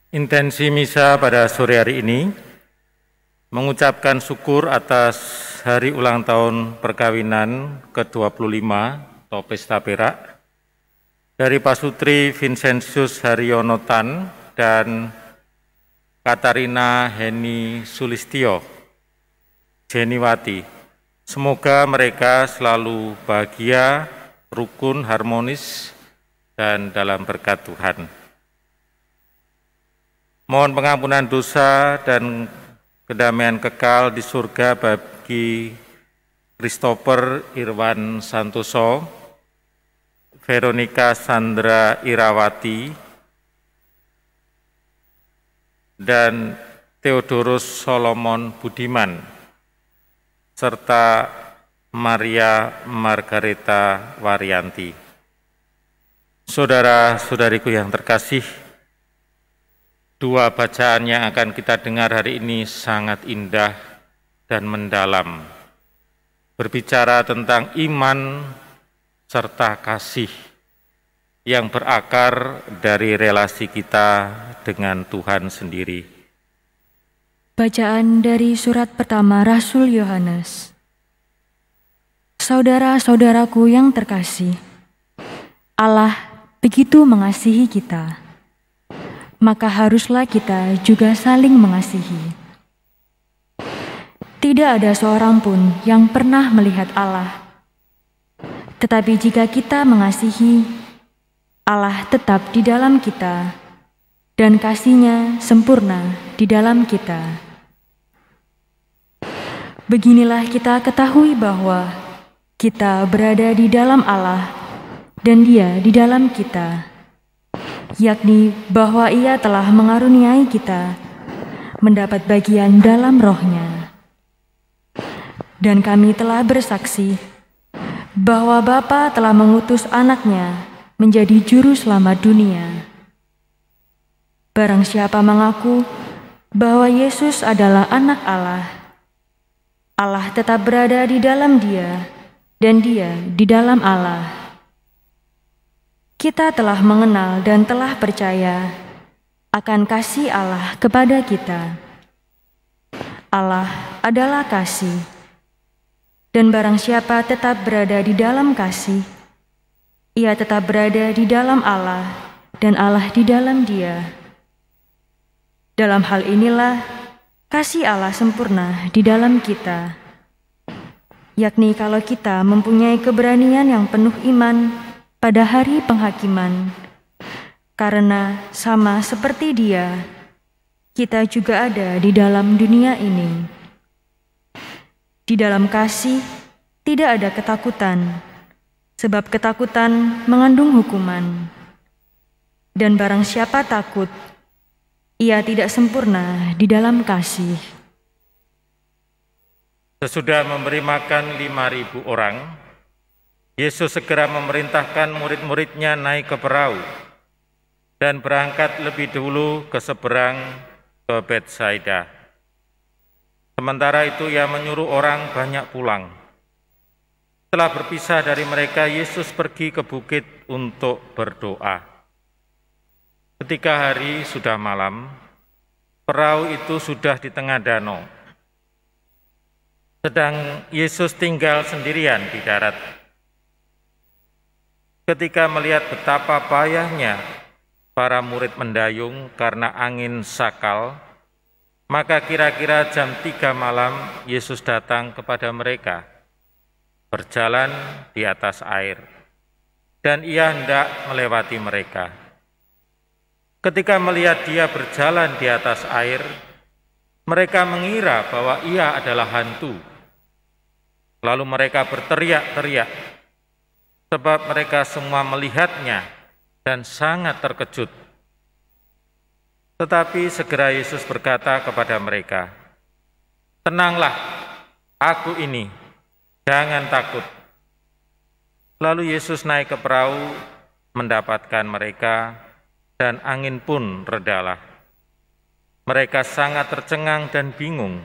Intensi misa pada sore hari ini mengucapkan syukur atas hari ulang tahun perkawinan ke-25 atau Pesta Perak dari Pasutri Vincentius Haryono Tan dan Katarina Heni Sulistyo Jeniwati. Semoga mereka selalu bahagia, rukun, harmonis, dan dalam berkat Tuhan. Mohon pengampunan dosa dan kedamaian kekal di surga bagi Christopher Irwan Santoso, Veronica Sandra Irawati, dan Theodorus Solomon Budiman, serta Maria Margareta Waryanti. Saudara-saudariku yang terkasih, dua bacaan yang akan kita dengar hari ini sangat indah dan mendalam, berbicara tentang iman serta kasih yang berakar dari relasi kita dengan Tuhan sendiri. Bacaan dari surat pertama Rasul Yohanes. Saudara-saudaraku yang terkasih, Allah begitu mengasihi kita, maka haruslah kita juga saling mengasihi. Tidak ada seorang pun yang pernah melihat Allah. Tetapi jika kita mengasihi, Allah tetap di dalam kita, dan kasih-Nya sempurna di dalam kita. Beginilah kita ketahui bahwa kita berada di dalam Allah, dan Dia di dalam kita, yakni bahwa Ia telah mengaruniai kita mendapat bagian dalam Roh-Nya. Dan kami telah bersaksi bahwa Bapa telah mengutus Anak-Nya menjadi juru selamat dunia. Barang siapa mengaku bahwa Yesus adalah Anak Allah, Allah tetap berada di dalam Dia dan Dia di dalam Allah. Kita telah mengenal dan telah percaya akan kasih Allah kepada kita. Allah adalah kasih, dan barang siapa tetap berada di dalam kasih, ia tetap berada di dalam Allah dan Allah di dalam Dia. Dalam hal inilah kasih Allah sempurna di dalam kita, yakni kalau kita mempunyai keberanian yang penuh iman pada hari penghakiman, karena sama seperti Dia, kita juga ada di dalam dunia ini. Di dalam kasih tidak ada ketakutan, sebab ketakutan mengandung hukuman. Dan barang siapa takut, ia tidak sempurna di dalam kasih. Sesudah memberi makan 5.000 orang, Yesus segera memerintahkan murid-murid-Nya naik ke perahu dan berangkat lebih dulu ke seberang ke Betsaida. Sementara itu Ia menyuruh orang banyak pulang. Setelah berpisah dari mereka, Yesus pergi ke bukit untuk berdoa. Ketika hari sudah malam, perahu itu sudah di tengah danau. Sedang Yesus tinggal sendirian di darat. Ketika melihat betapa payahnya para murid mendayung karena angin sakal, maka kira-kira jam 3 malam Yesus datang kepada mereka, berjalan di atas air, dan Ia hendak melewati mereka. Ketika melihat Dia berjalan di atas air, mereka mengira bahwa Ia adalah hantu. Lalu mereka berteriak-teriak, sebab mereka semua melihatnya dan sangat terkejut. Tetapi segera Yesus berkata kepada mereka, "Tenanglah, Aku ini, jangan takut." Lalu Yesus naik ke perahu mendapatkan mereka, dan angin pun redalah. Mereka sangat tercengang dan bingung,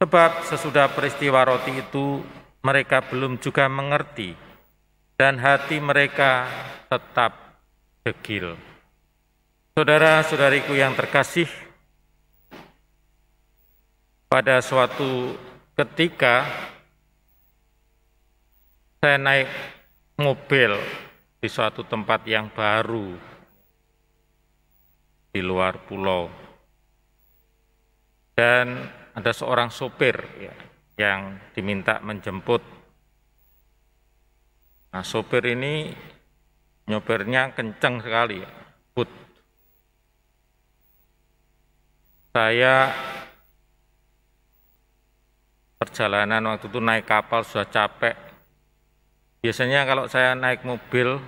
sebab sesudah peristiwa roti itu mereka belum juga mengerti, dan hati mereka tetap degil. Saudara-saudariku yang terkasih, pada suatu ketika saya naik mobil di suatu tempat yang baru di luar pulau, dan ada seorang sopir yang diminta menjemput. Nah, sopir ini nyopirnya kencang sekali, but. Saya perjalanan waktu itu naik kapal sudah capek. Biasanya kalau saya naik mobil,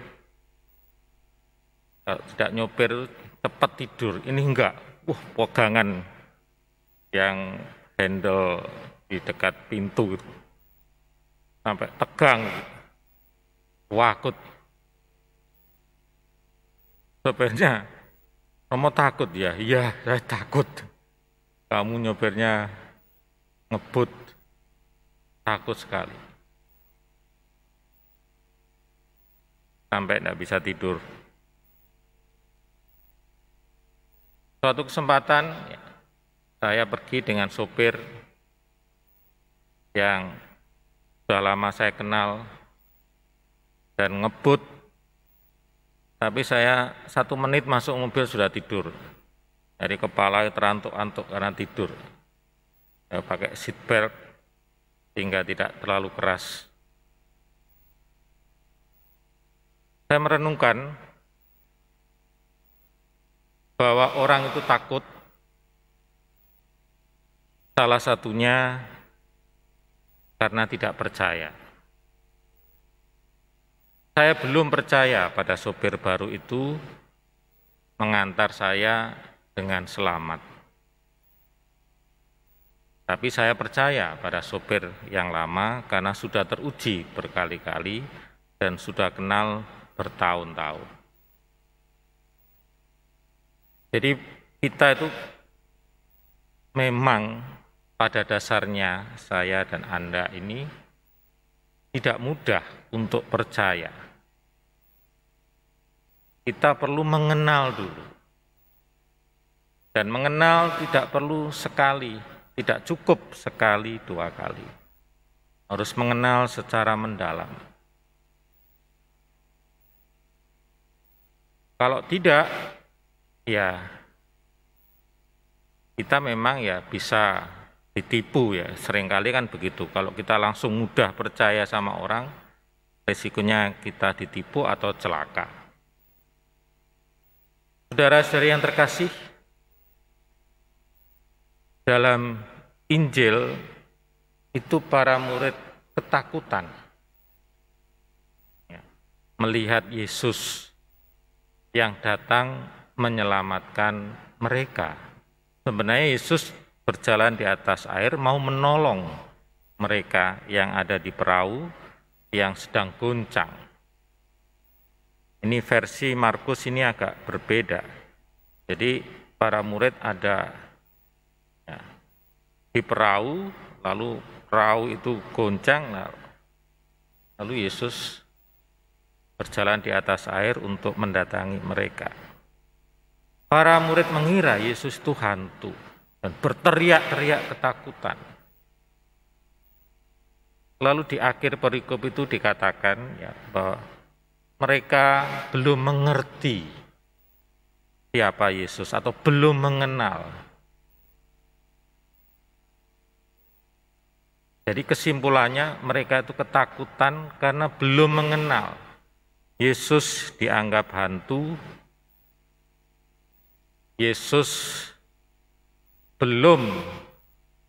kalau tidak nyopir cepat tidur. Ini enggak, pegangan yang handle di dekat pintu gitu. Sampai tegang, wakut. Sopirnya, kamu takut ya? Iya, saya takut. Kamu nyopirnya ngebut, takut sekali. Sampai tidak bisa tidur. Suatu kesempatan, saya pergi dengan sopir yang sudah lama saya kenal dan ngebut, tapi saya 1 menit masuk mobil sudah tidur. Dari kepala terantuk-antuk karena tidur. Saya pakai seat belt sehingga tidak terlalu keras. Saya merenungkan bahwa orang itu takut, salah satunya karena tidak percaya. Saya belum percaya pada sopir baru itu mengantar saya dengan selamat. Tapi saya percaya pada sopir yang lama karena sudah teruji berkali-kali dan sudah kenal bertahun-tahun. Jadi kita itu memang pada dasarnya saya dan Anda ini tidak mudah untuk percaya. Kita perlu mengenal dulu. Dan mengenal tidak perlu sekali, tidak cukup sekali, 2 kali. Harus mengenal secara mendalam. Kalau tidak, ya kita memang ya bisa ditipu ya. Seringkali kan begitu. Kalau kita langsung mudah percaya sama orang, resikonya kita ditipu atau celaka. Saudara-saudari yang terkasih, dalam Injil itu para murid ketakutan melihat Yesus yang datang menyelamatkan mereka. Sebenarnya Yesus berjalan di atas air mau menolong mereka yang ada di perahu yang sedang goncang. Ini versi Markus ini agak berbeda. Jadi para murid ada di perahu, lalu perahu itu goncang, lalu Yesus berjalan di atas air untuk mendatangi mereka. Para murid mengira Yesus itu hantu dan berteriak-teriak ketakutan. Lalu di akhir perikop itu dikatakan bahwa mereka belum mengerti siapa Yesus atau belum mengenal. Jadi kesimpulannya mereka itu ketakutan karena belum mengenal. Yesus dianggap hantu, Yesus belum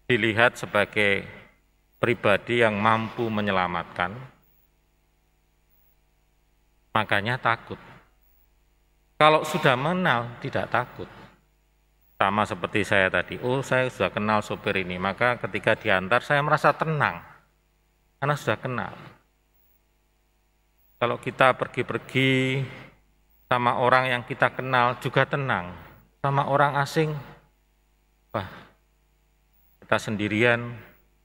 dilihat sebagai pribadi yang mampu menyelamatkan, makanya takut. Kalau sudah mengenal, tidak takut. Sama seperti saya tadi, saya sudah kenal sopir ini, maka ketika diantar saya merasa tenang, karena sudah kenal. Kalau kita pergi-pergi sama orang yang kita kenal juga tenang, sama orang asing, kita sendirian,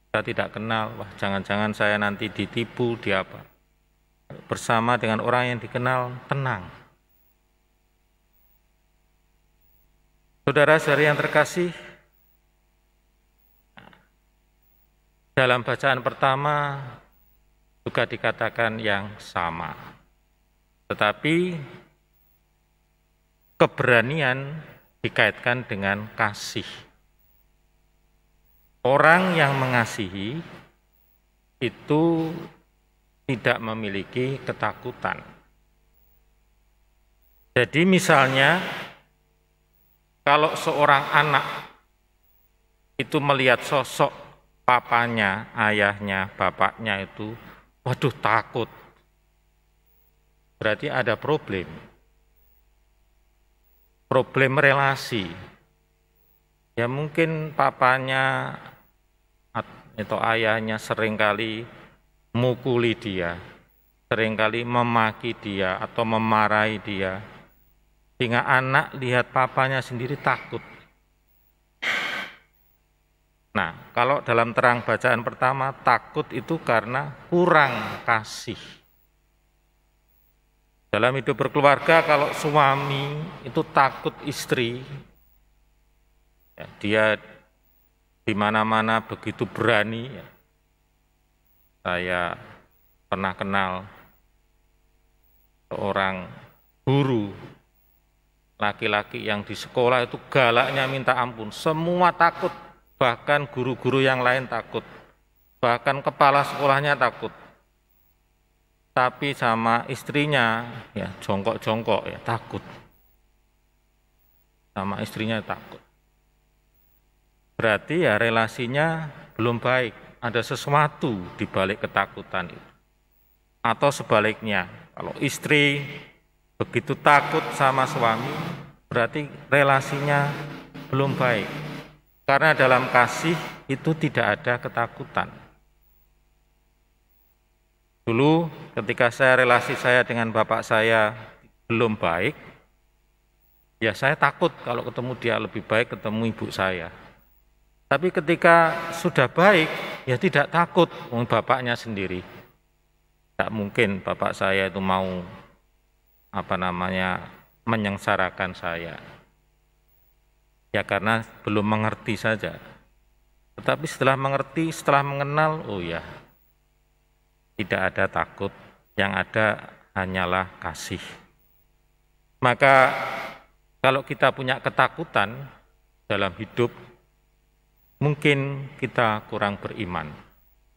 kita tidak kenal, jangan-jangan saya nanti ditipu, Bersama dengan orang yang dikenal, tenang. Saudara-saudari yang terkasih, dalam bacaan pertama juga dikatakan yang sama. Tetapi keberanian dikaitkan dengan kasih. Orang yang mengasihi itu tidak memiliki ketakutan. Jadi misalnya, kalau seorang anak itu melihat sosok papanya, ayahnya, bapaknya itu, waduh takut, berarti ada problem relasi. Ya mungkin papanya atau ayahnya seringkali mukuli dia, seringkali memaki dia atau memarahi dia, sehingga anak lihat papanya sendiri takut. Nah, kalau dalam terang bacaan pertama, takut itu karena kurang kasih. Dalam hidup berkeluarga, kalau suami itu takut istri, ya, dia di mana-mana begitu berani. Ya. Saya pernah kenal seorang guru laki-laki yang di sekolah itu galaknya minta ampun, semua takut, bahkan guru-guru yang lain takut, bahkan kepala sekolahnya takut. Tapi sama istrinya ya jongkok-jongkok ya takut. Sama istrinya takut. Berarti ya relasinya belum baik, ada sesuatu di balik ketakutan itu. Atau sebaliknya, kalau istri begitu takut sama suami, berarti relasinya belum baik. Karena dalam kasih itu tidak ada ketakutan. Dulu ketika relasi saya dengan bapak saya belum baik, ya saya takut kalau ketemu dia, lebih baik ketemu ibu saya. Tapi ketika sudah baik, ya tidak takut, bapaknya sendiri. Tidak mungkin bapak saya itu mau menyengsarakan saya. Ya karena belum mengerti saja. Tetapi setelah mengerti, setelah mengenal, oh ya, tidak ada takut, yang ada hanyalah kasih. Maka kalau kita punya ketakutan dalam hidup, mungkin kita kurang beriman.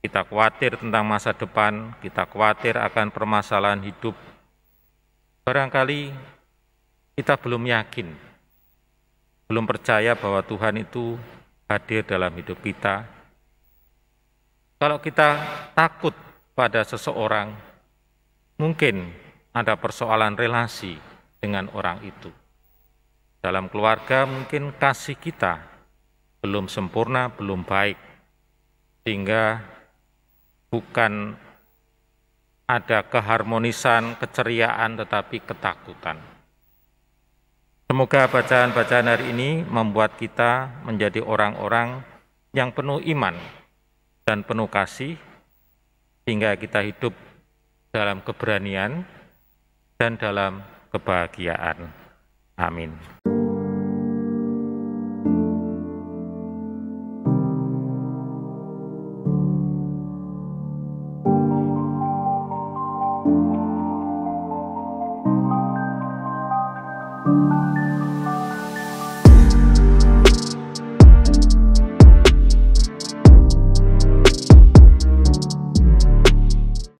Kita khawatir tentang masa depan, kita khawatir akan permasalahan hidup. Barangkali kita belum yakin, belum percaya bahwa Tuhan itu hadir dalam hidup kita. Kalau kita takut pada seseorang, mungkin ada persoalan relasi dengan orang itu. Dalam keluarga mungkin kasih kita belum sempurna, belum baik, sehingga bukan ada keharmonisan, keceriaan, tetapi ketakutan. Semoga bacaan-bacaan hari ini membuat kita menjadi orang-orang yang penuh iman dan penuh kasih, sehingga kita hidup dalam keberanian dan dalam kebahagiaan. Amin.